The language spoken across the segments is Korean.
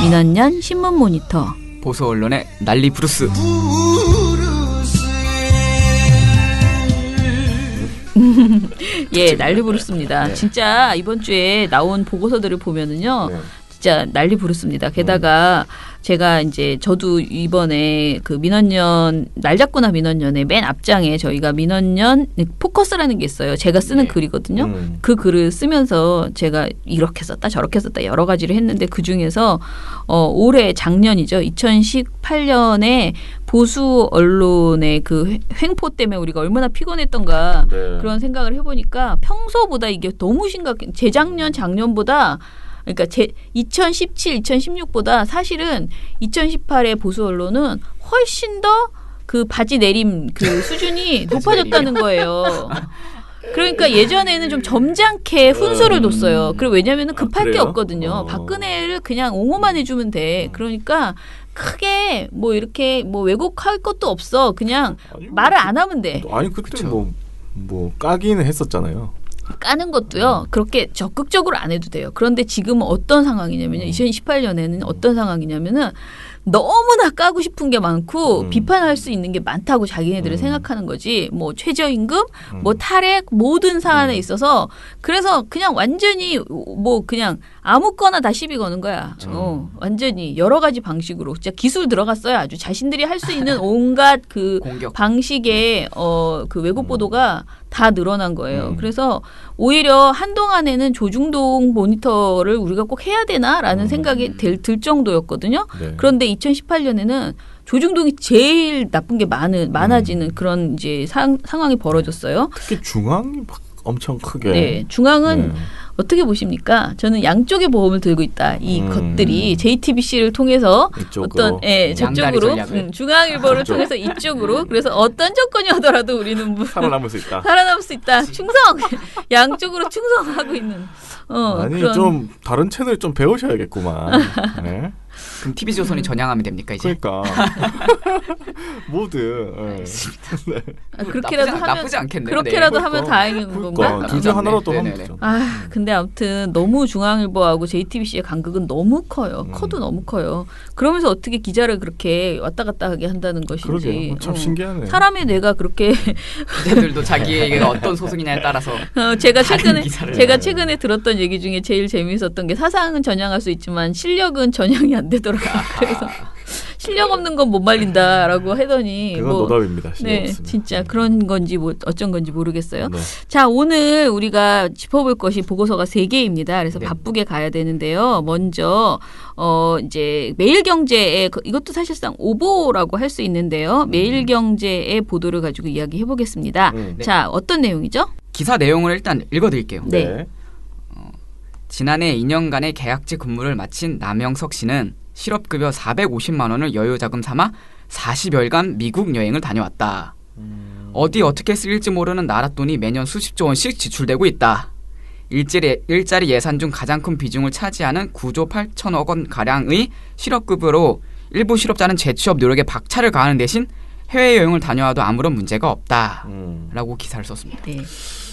민원년 신문 모니터 보수 언론의 난리 브루스. 예, 난리 부르습니다. 네. 진짜 이번 주에 나온 보고서들을 보면은요. 네. 진짜 난리 부르습니다. 게다가 제가 이제 저도 이번에 그 민원년 날 잡고나 민원년의 맨 앞장에 저희가 민원년 포커스라는 게 있어요. 제가 쓰는 글이거든요. 그 글을 쓰면서 제가 이렇게 썼다 저렇게 썼다 여러 가지를 했는데 그중에서 올해 작년이죠. 2018년에 보수 언론의 그 횡포 때문에 우리가 얼마나 피곤했던가 네. 그런 생각을 해보니까 평소보다 이게 너무 심각해. 재작년 작년보다 그러니까 2017, 2016보다 사실은 2018의 보수 언론은 훨씬 더 그 바지 내림 그 수준이 높아졌다는 거예요. 그러니까 예전에는 좀 점잖게 훈수를 뒀어요. 그리고 왜냐하면 급할 게 없거든요. 박근혜를 그냥 옹호만 해주면 돼. 그러니까 크게 뭐 이렇게 뭐 왜곡할 것도 없어. 그냥 아니, 말을 안 하면 돼. 아니 그때 뭐 까기는 했었잖아요. 까는 것도요. 그렇게 적극적으로 안 해도 돼요. 그런데 지금은 어떤 상황이냐면요. 2018년에는 어떤 상황이냐면은 너무나 까고 싶은 게 많고 비판할 수 있는 게 많다고 자기네들은 생각하는 거지. 뭐 최저임금, 뭐 탈핵 모든 사안에 있어서 그래서 그냥 완전히 뭐 그냥 아무거나 다 시비 거는 거야. 완전히 여러 가지 방식으로 진짜 기술 들어갔어요. 아주 자신들이 할 수 있는 온갖 그 공격. 방식의 그 왜곡 보도가 다 늘어난 거예요. 그래서 오히려 한동안에는 조중동 모니터를 우리가 꼭 해야 되나라는 생각이 들 정도였거든요. 네. 그런데 2018년에는 조중동이 제일 나쁜 게 많아지는 그런 이제 상황이 벌어졌어요. 특히 중앙이 막 엄청 크게. 네, 중앙은 어떻게 보십니까? 저는 양쪽의 보험을 들고 있다. 이 것들이 JTBC를 통해서 이쪽으로. 어떤 저쪽으로 중앙일보를 저쪽. 통해서 이쪽으로 그래서 어떤 조건이 오더라도 우리는 살아남을 수 있다. 살아남을 수 있다. 충성 양쪽으로 충성하고 있는. 아니 그런. 좀 다른 채널 좀 배우셔야겠구만. 네. 그럼 TV조선이 전향하면 됩니까 이제? 그러니까 뭐든. 네. 그렇게라도 하면 나쁘지 않겠네요. 그렇게라도 네. 하면 다행인 건가? 그러니까 둘 중 하나라도 하면 네네네. 되죠. 근데 아무튼 너무 중앙일보하고 JTBC의 간극은 너무 커요. 커도 너무 커요. 그러면서 어떻게 기자를 그렇게 왔다 갔다 하게 한다는 것인지. 그러게요. 참 신기하네. 사람의 뇌가 그렇게 기자들도 자기에게가 어떤 소속이냐에 따라서 제가 다른 기사를 최근에 들었던 얘기 중에 제일 재미있었던 게 사상은 전향할 수 있지만 실력은 전향이 안 되더라고요. 그래서 실력 없는 건 못 말린다라고 하더니 그건 노답입니다. 네, 진짜 그런 건지 어쩐 건지 모르겠어요. 네. 자, 오늘 우리가 짚어볼 것이 보고서가 3개입니다. 그래서 네. 바쁘게 가야 되는데요. 먼저 이제 매일경제의 이것도 사실상 오보라고 할 수 있는데요. 매일경제의 보도를 가지고 이야기해 보겠습니다. 네. 자, 어떤 내용이죠? 기사 내용을 일단 읽어드릴게요. 네. 지난해 2년간의 계약직 근무를 마친 남영석 씨는 실업급여 450만 원을 여유자금 삼아 40여일간 미국 여행을 다녀왔다. 어디 어떻게 쓰일지 모르는 나라 돈이 매년 수십조 원씩 지출되고 있다. 일자리 예산 중 가장 큰 비중을 차지하는 9조 8천억 원가량의 실업급여로 일부 실업자는 재취업 노력에 박차를 가하는 대신 해외여행을 다녀와도 아무런 문제가 없다. 라고 기사를 썼습니다. 네.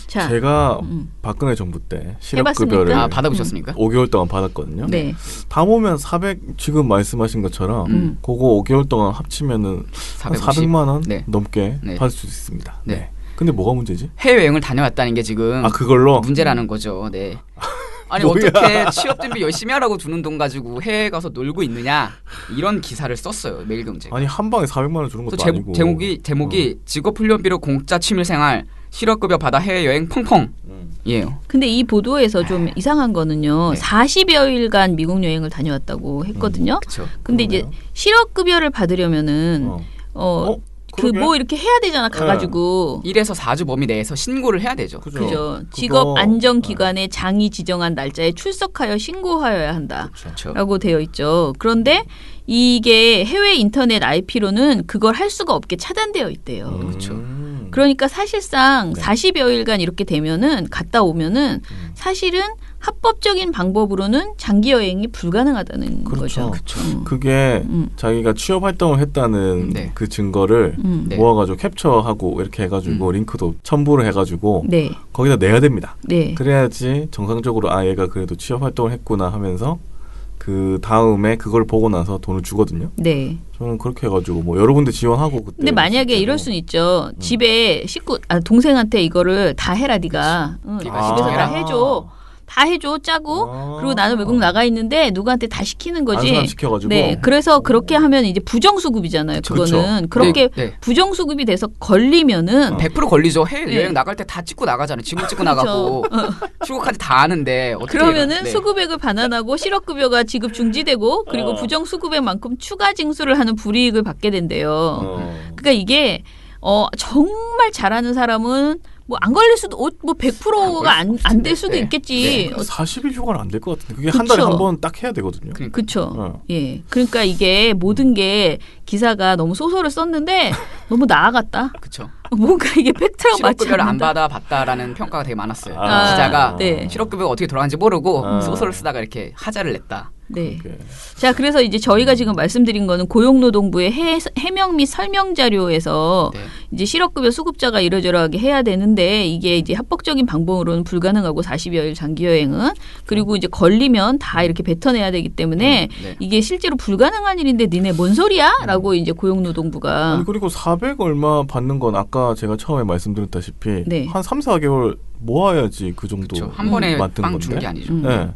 자, 제가 박근혜 정부 때 실업급여를 해봤습니까? 받아보셨습니까? 5개월 동안 받았거든요. 네. 다 모으면 400 지금 말씀하신 것처럼 그거 5개월 동안 합치면은 한 400만 원 네. 넘게 네. 받을 수 있습니다. 네. 네. 근데 뭐가 문제지? 해외여행을 다녀왔다는 게 지금 그걸로 문제라는 거죠. 네. 아니 뭐야. 어떻게 취업 준비 열심히 하라고 주는 돈 가지고 해외 가서 놀고 있느냐 이런 기사를 썼어요. 매일경제가. 아니 한 방에 400만 원 주는 것도 그래서 아니고 제목이 직업훈련비로 공짜 취미생활 실업급여 받아 해외여행 펑펑 이에요. 근데 이 보도에서 좀 이상한 거는요. 네. 40여일간 미국 여행을 다녀왔다고 했거든요. 그렇죠. 근데 이제 실업급여를 받으려면은 그 뭐 이렇게 해야 되잖아. 가가지고 1에서 4주 범위 내에서 신고를 해야 되죠. 그죠. 직업 안정기관에 장이 지정한 날짜에 출석하여 신고하여야 한다. 그렇죠. 라고 되어 있죠. 그런데 이게 해외 인터넷 IP로는 그걸 할 수가 없게 차단되어 있대요. 그렇죠. 그러니까 사실상 네. 40여일간 이렇게 되면은 갔다 오면은 사실은 합법적인 방법으로는 장기 여행이 불가능하다는 그렇죠. 거죠. 그쵸. 그게 자기가 취업 활동을 했다는 네. 그 증거를 네. 모아가지고 캡처하고 이렇게 해가지고 링크도 첨부를 해가지고 네. 거기다 내야 됩니다. 네. 그래야지 정상적으로 얘가 그래도 취업 활동을 했구나 하면서 그 다음에 그걸 보고 나서 돈을 주거든요. 네. 저는 그렇게 해가지고 뭐 여러 군데 지원하고 그때. 근데 만약에 이럴 수는 있죠. 집에 동생한테 이거를 다 해라 네가. 응, 네가 집에서 해라. 다 해줘. 다 해줘 짜고 그리고 나는 외국 나가 있는데 누구한테 다 시키는 거지. 안수만 시켜가지고. 네, 그래서 그렇게 하면 이제 부정수급이잖아요. 그거는 그쵸. 그렇게 네. 부정수급이 돼서 걸리면은 100% 걸리죠. 해외 네. 여행 나갈 때 다 찍고 나가잖아요. 지문 찍고 나가고 출국까지 다 아는데 어떻게 그러면은 네. 수급액을 반환하고 실업급여가 지급 중지되고 그리고 부정수급액만큼 추가 징수를 하는 불이익을 받게 된대요. 그러니까 이게 정말 잘하는 사람은 뭐 안 걸릴 수도 뭐 100%가 안 될 수도 네. 있겠지. 40일 휴가는 안 될 것 같은데 그게 그쵸. 한 달에 한 번 딱 해야 되거든요. 그렇죠. 예. 그러니까 이게 모든 게 기사가 너무 소설을 썼는데 너무 나아갔다. 그렇죠. 뭔가 이게 팩트랑 맞지 실업급여를 안 않는다. 받아봤다라는 평가가 되게 많았어요. 아. 기자가 네. 실업급여가 어떻게 돌아가는지 모르고 아. 소설을 쓰다가 이렇게 하자를 냈다. 네. 그게. 자, 그래서 이제 저희가 지금 말씀드린 거는 고용노동부의 해명 및 설명 자료에서 네. 이제 실업급여 수급자가 이러저러하게 해야 되는데 이게 이제 합법적인 방법으로는 불가능하고 40여일 장기 여행은 그리고 이제 걸리면 다 이렇게 뱉어내야 되기 때문에 네. 이게 실제로 불가능한 일인데 니네 뭔 소리야?라고 이제 고용노동부가 아니 그리고 400 얼마 받는 건 아까 제가 처음에 말씀드렸다시피 네. 한 3, 4개월 모아야지 그 정도 그렇죠. 한 번에 만든 빵 건데. 주는 게 아니죠. 네.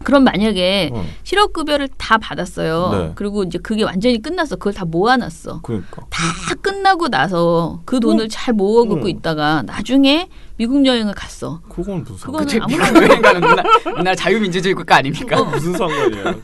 그럼 만약에 어. 실업급여를 다 받았어요. 네. 그리고 이제 그게 완전히 끝났어. 그걸 다 모아놨어. 그러니까. 다 끝나고 나서 그 돈을 잘 모아놓고 있다가 나중에 미국 여행을 갔어. 그건 무슨 그거는 그치, 아무나 여행 가는 우리나라 자유민주주의 국가 아닙니까? 무슨 상관이야.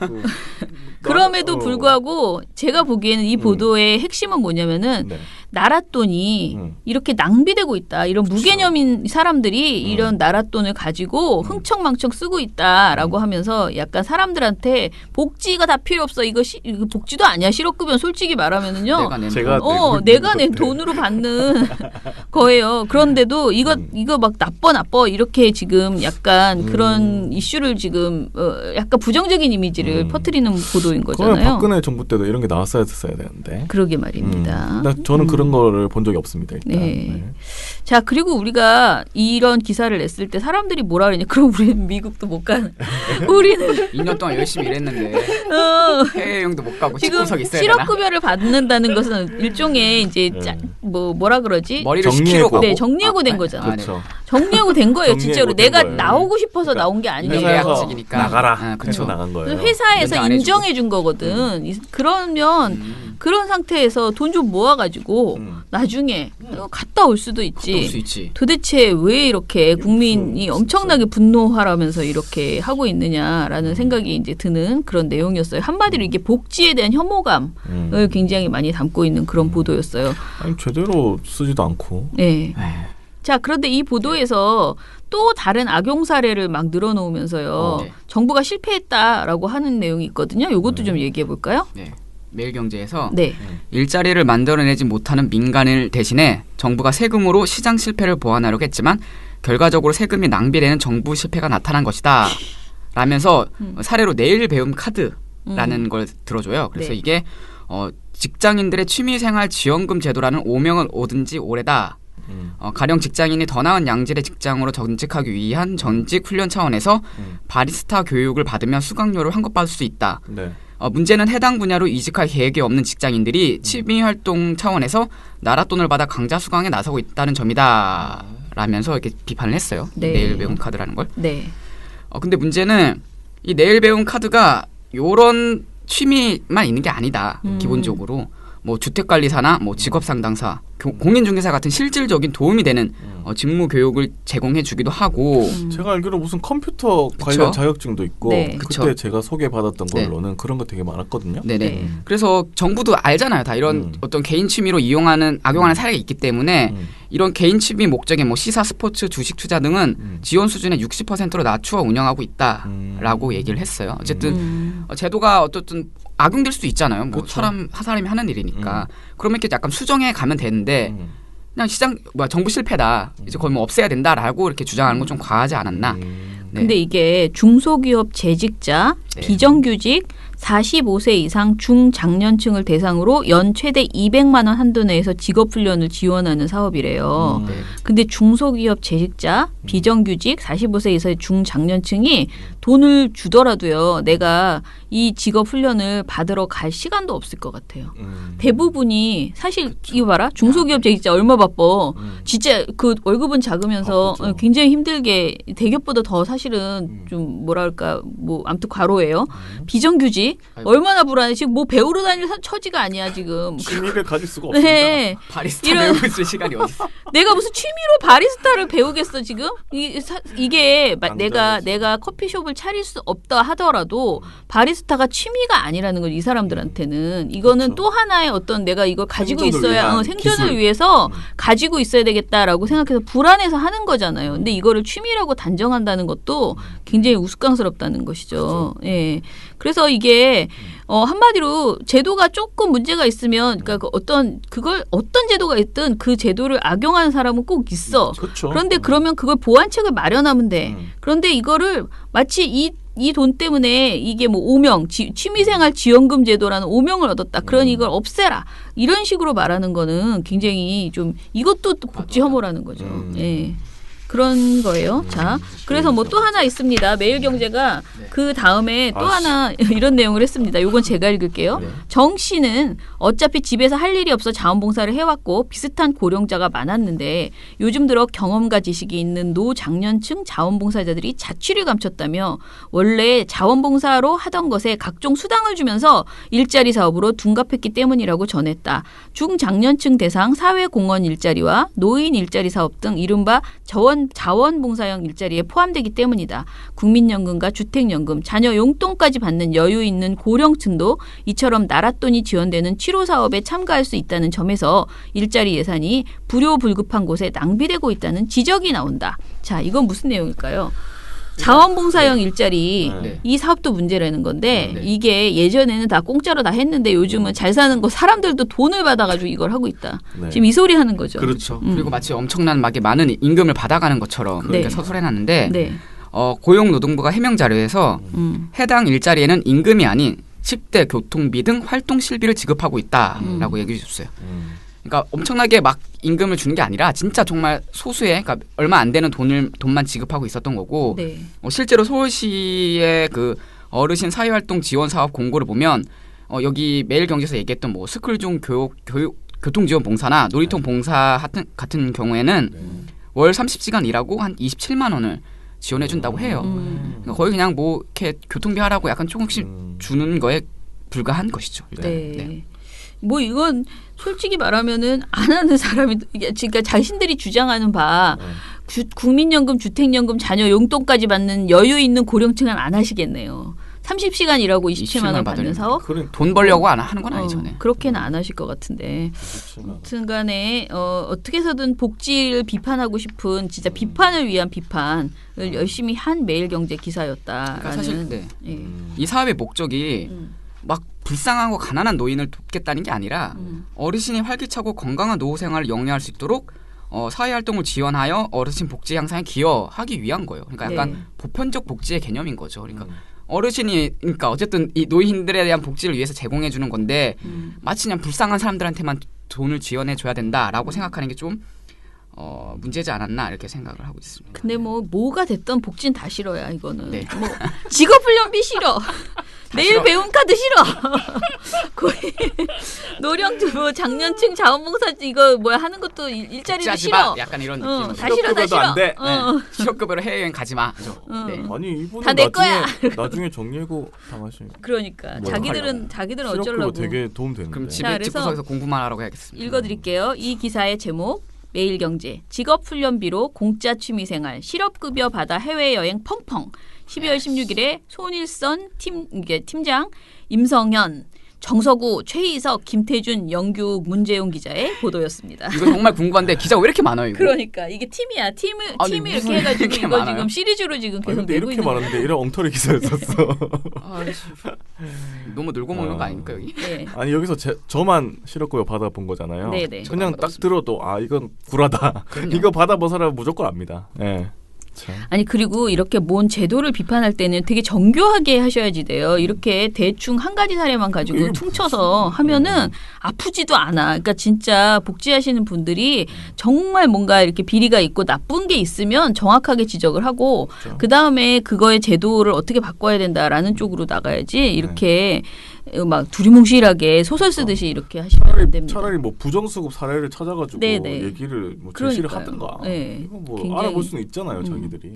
그럼에도 불구하고 제가 보기에는 이 보도의 핵심은 뭐냐면은 네. 나라 돈이 이렇게 낭비되고 있다. 이런 무개념인 사람들이 이런 나라 돈을 가지고 흥청망청 쓰고 있다라고 하면서 약간 사람들한테 복지가 다 필요 없어. 이거 복지도 아니야. 실업급여는 솔직히 말하면요. 내가 낸 제가 돈. 내가 낸 돈으로 받는 거예요. 그런데도 이거 막 나빠 이렇게 지금 약간 그런 이슈를 지금 약간 부정적인 이미지를 퍼뜨리는 보도인 그러면 거잖아요. 박근혜 정부 때도 이런 게 나왔어야 되는데. 그러게 말입니다. 저는 그런 거를 본 적이 없습니다. 일단. 네. 자, 그리고 우리가 이런 기사를 냈을 때 사람들이 뭐라 그러냐. 그럼 우리는 미국도 못 가는. 우리는 2년 동안 열심히 일했는데 해외여행도 못 가고 지금 집구석 있어야 되나? 실업급여를 받는다는 것은 일종의 이제 뭐라 그러지? 머리를 정리해고. 식히려고 네, 정리해고 된 거잖아. 그렇죠. 정리해고 된 거예요, 정리해고 진짜로. 된 내가 거예요. 나오고 싶어서 그러니까 나온 게 아니에요. 회사에서 계약직이니까. 나가라. 아, 그래서 그쵸. 나간 거예요. 회사에서 면접 안 인정해 준 거거든. 그러면 그런 상태에서 돈 좀 모아가지고 나중에 갔다 올 수도 있지. 올 수 있지. 도대체 왜 이렇게 국민이 엄청나게 분노하라면서 이렇게 하고 있느냐라는 생각이 이제 드는 그런 내용이었어요. 한마디로 이게 복지에 대한 혐오감을 굉장히 많이 담고 있는 그런 보도였어요. 아니 제대로 쓰지도 않고. 네. 자, 그런데 이 보도에서 또 다른 악용 사례를 막 늘어놓으면서요. 네. 정부가 실패했다라고 하는 내용이 있거든요. 이것도 좀 얘기해 볼까요? 네. 매일경제에서 네. 일자리를 만들어내지 못하는 민간을 대신에 정부가 세금으로 시장 실패를 보완하려고 했지만 결과적으로 세금이 낭비되는 정부 실패가 나타난 것이다. 라면서 사례로 내일 배움 카드라는 걸 들어줘요. 그래서 네. 이게 직장인들의 취미생활 지원금 제도라는 오명을 얻은 지 오래다. 가령 직장인이 더 나은 양질의 직장으로 전직하기 위한 전직 훈련 차원에서 바리스타 교육을 받으면 수강료를 환급받을 수 있다. 네. 문제는 해당 분야로 이직할 계획이 없는 직장인들이 취미활동 차원에서 나라 돈을 받아 강자 수강에 나서고 있다는 점이다. 라면서 이렇게 비판을 했어요. 네. 내일 배움 카드라는 걸. 네. 근데 문제는 이 내일 배움 카드가 요런 취미만 있는 게 아니다. 기본적으로. 뭐 주택관리사나 뭐 직업상담사, 공인중개사 같은 실질적인 도움이 되는 직무 교육을 제공해 주기도 하고 제가 알기로 무슨 컴퓨터 관련 자격증도 있고 네. 그때 제가 소개받았던 걸로는 그런 거 되게 많았거든요. 네네. 네. 그래서 정부도 알잖아요. 다 이런 어떤 개인 취미로 악용하는 사례가 있기 때문에 이런 개인 취미 목적의 뭐 시사, 스포츠, 주식 투자 등은 지원 수준의 60%로 낮추어 운영하고 있다라고 얘기를 했어요. 어쨌든 제도가 어쨌든 악용될 수도 있잖아요. 뭐 그쵸. 한 사람이 하는 일이니까. 그러면 이렇게 약간 수정해 가면 되는데 그냥 정부 실패다. 이제 거의 뭐 없애야 된다라고 이렇게 주장하는 건 좀 과하지 않았나. 네. 근데 이게 중소기업 재직자, 네. 비정규직, 45세 이상 중장년층을 대상으로 연 최대 200만 원 한도 내에서 직업훈련을 지원하는 사업이래요. 네. 근데 중소기업 재직자, 비정규직, 45세 이상의 중장년층이 돈을 주더라도요. 내가 이 직업훈련을 받으러 갈 시간도 없을 것 같아요. 대부분이 사실 이거 봐라. 중소기업 재직자 얼마 바빠. 진짜 그 월급은 작으면서 바쁘죠. 굉장히 힘들게 대기업보다 더 사실은 좀 뭐랄까 뭐 아무튼 과로예요. 비정규직 아이고. 얼마나 불안해. 지금 뭐 배우러 다닐 처지가 아니야 지금. 취미를 가질 수가 없습니다. 네. 바리스타 이런- 배우고 있을 시간이 어디 있어? 내가 무슨 취미로 바리스타를 배우겠어 지금? 이게 안 내가 커피숍을 차릴 수 없다 하더라도 바리스타가 취미가 아니라는 걸 이 사람들한테는 이거는 그렇죠. 또 하나의 어떤 내가 이걸 가지고 생존을 있어야 위한 생존을 기술. 위해서 가지고 있어야 되겠다라고 생각해서 불안해서 하는 거잖아요. 근데 이거를 취미라고 단정한다는 것도 굉장히 우스꽝스럽다는 것이죠. 예. 그래서 이게 한마디로 제도가 조금 문제가 있으면 그러니까 그걸 어떤 제도가 있든 그 제도를 악용하는 사람은 꼭 있어. 그렇죠. 그런데 그러면 그걸 보완책을 마련하면 돼. 음. 그런데 이거를 마치 이 돈 때문에 이게 뭐 오명, 취미생활 지원금 제도라는 오명을 얻었다. 그러니 이걸 없애라. 이런 식으로 말하는 거는 굉장히 좀 이것도 또 복지 혐오라는 거죠. 예. 그런 거예요. 자, 그래서 뭐 또 하나 있습니다. 매일경제가 그 다음에 또 하나 이런 내용을 했습니다. 요건 제가 읽을게요. 네. 정 씨는 어차피 집에서 할 일이 없어 자원봉사를 해왔고 비슷한 고령자가 많았는데 요즘 들어 경험과 지식이 있는 노장년층 자원봉사자들이 자취를 감췄다며 원래 자원봉사로 하던 것에 각종 수당을 주면서 일자리 사업으로 둔갑했기 때문이라고 전했다. 중장년층 대상 사회공헌 일자리와 노인 일자리 사업 등 이른바 자원봉사형 일자리에 포함되기 때문이다. 국민연금과 주택연금, 자녀 용돈까지 받는 여유 있는 고령층도 이처럼 나랏돈이 지원되는 치료사업에 참가할 수 있다는 점에서 일자리 예산이 불효불급한 곳에 낭비되고 있다는 지적이 나온다. 자, 이건 무슨 내용일까요? 자원봉사형 일자리 네. 이 사업도 문제라는 건데 네. 이게 예전에는 다 공짜로 다 했는데 요즘은 잘 사는 거 사람들도 돈을 받아가지고 이걸 하고 있다. 네. 지금 이 소리 하는 거죠. 그렇죠. 그리고 마치 엄청난 막에 많은 임금을 받아가는 것처럼 네. 이렇게 서술해놨는데 네. 고용노동부가 해명 자료에서 음. 해당 일자리에는 임금이 아닌 식대, 교통비 등 활동 실비를 지급하고 있다라고 얘기해 주셨어요. 그러니까 엄청나게 막 임금을 주는 게 아니라 진짜 정말 소수의 그러니까 얼마 안 되는 돈만 지급하고 있었던 거고 네. 실제로 서울시의 그 어르신 사회활동 지원 사업 공고를 보면 여기 매일경제에서 얘기했던 뭐 스쿨중 교통지원 봉사나 놀이통 봉사 같은 경우에는 월 30시간 일하고 한 27만 원을 지원해 준다고 해요. 그러니까 거의 그냥 뭐 이렇게 교통비 하라고 약간 조금씩 주는 거에 불과한 것이죠. 일단. 네. 뭐 이건 솔직히 말하면은 안 하는 사람이 그러니까 자신들이 주장하는 바 국민연금, 주택연금, 자녀 용돈까지 받는 여유 있는 고령층은 안 하시겠네요. 30시간 일하고 27만 원 받는 사업? 그래, 돈 벌려고 하는 건 아니죠. 네. 그렇게는 안 하실 것 같은데. 아무튼 간에 어떻게 해서든 복지를 비판하고 싶은 진짜 비판을 위한 비판을 열심히 한 매일경제 기사였다라는. 그러니까 사실 네. 예. 이 사업의 목적이 막 불쌍하고 가난한 노인을 돕겠다는 게 아니라 어르신이 활기차고 건강한 노후 생활을 영위할 수 있도록 사회활동을 지원하여 어르신 복지 향상에 기여하기 위한 거예요. 그러니까 약간 네. 보편적 복지의 개념인 거죠. 그러니까 어르신이 그러니까 어쨌든 이 노인들에 대한 복지를 위해서 제공해 주는 건데 마치 그냥 불쌍한 사람들한테만 돈을 지원해 줘야 된다라고 생각하는 게 좀 문제지 않았나 이렇게 생각을 하고 있습니다. 근데 뭐가 됐던 복지는 다 싫어야 이거는. 네. 뭐 직업훈련비 싫어. 내일 싫어. 배움 카드 싫어. 거의 뭐 장년층 자원봉사지 이거 뭐야 하는 것도 일자리도 복지하지 싫어. 마. 약간 이런 느낌. 다 싫어, 다 실업급여도 안 싫어. 돼. 실업급여로 해외여행 가지 마. 네. 아니 이분은 다 내 거야. 나중에 정리해고 당하신. 그러니까 뭐 자기들은 실업급여 어쩌려고. 되게 도움 되는데. 그럼 자, 집에 그래서 집구석에서 공부만 하라고 해야겠습니다. 읽어드릴게요. 이 기사의 제목 매일경제 직업훈련비로 공짜 취미생활 실업급여 받아 해외여행 펑펑 12월 16일에 손일선 팀장 임성현 정서구, 최희석, 김태준, 영규, 문재용 기자의 보도였습니다. 이거 정말 궁금한데 기자가 왜 이렇게 많아요? 이거? 그러니까 이게 팀이야. 팀이 아니, 이렇게 무슨 해가지고 이렇게 이거 많아요? 지금 시리즈로 지금 아니, 계속 근데 내고 이렇게 있는 많은데 이런 엉터리 기사를 썼어. 너무 놀고 먹는 거 아닙니까 여기? 네. 아니 여기서 저만 실업급여 받아본 거잖아요. 네네. 그냥 딱 받아봤습니다. 들어도 아 이건 구라다. 그럼요. 이거 받아본 사람은 무조건 압니다. 예. 참. 아니 그리고 이렇게 뭔 제도를 비판할 때는 되게 정교하게 하셔야지 돼요. 이렇게 대충 한 가지 사례만 가지고 이게 퉁쳐서 하면은 아프지도 않아. 그러니까 진짜 복지하시는 분들이 정말 뭔가 이렇게 비리가 있고 나쁜 게 있으면 정확하게 지적을 하고 그렇죠. 그 다음에 그거의 제도를 어떻게 바꿔야 된다라는 쪽으로 나가야지 이렇게 막 두리뭉실하게 소설 쓰듯이 이렇게 하시면 안 됩니다. 차라리 뭐 부정수급 사례를 찾아가지고 네네. 얘기를 뭐 제시를 그러니까요. 하든가. 네. 이거 뭐 굉장히- 알아볼 수는 있잖아요, 자기들이.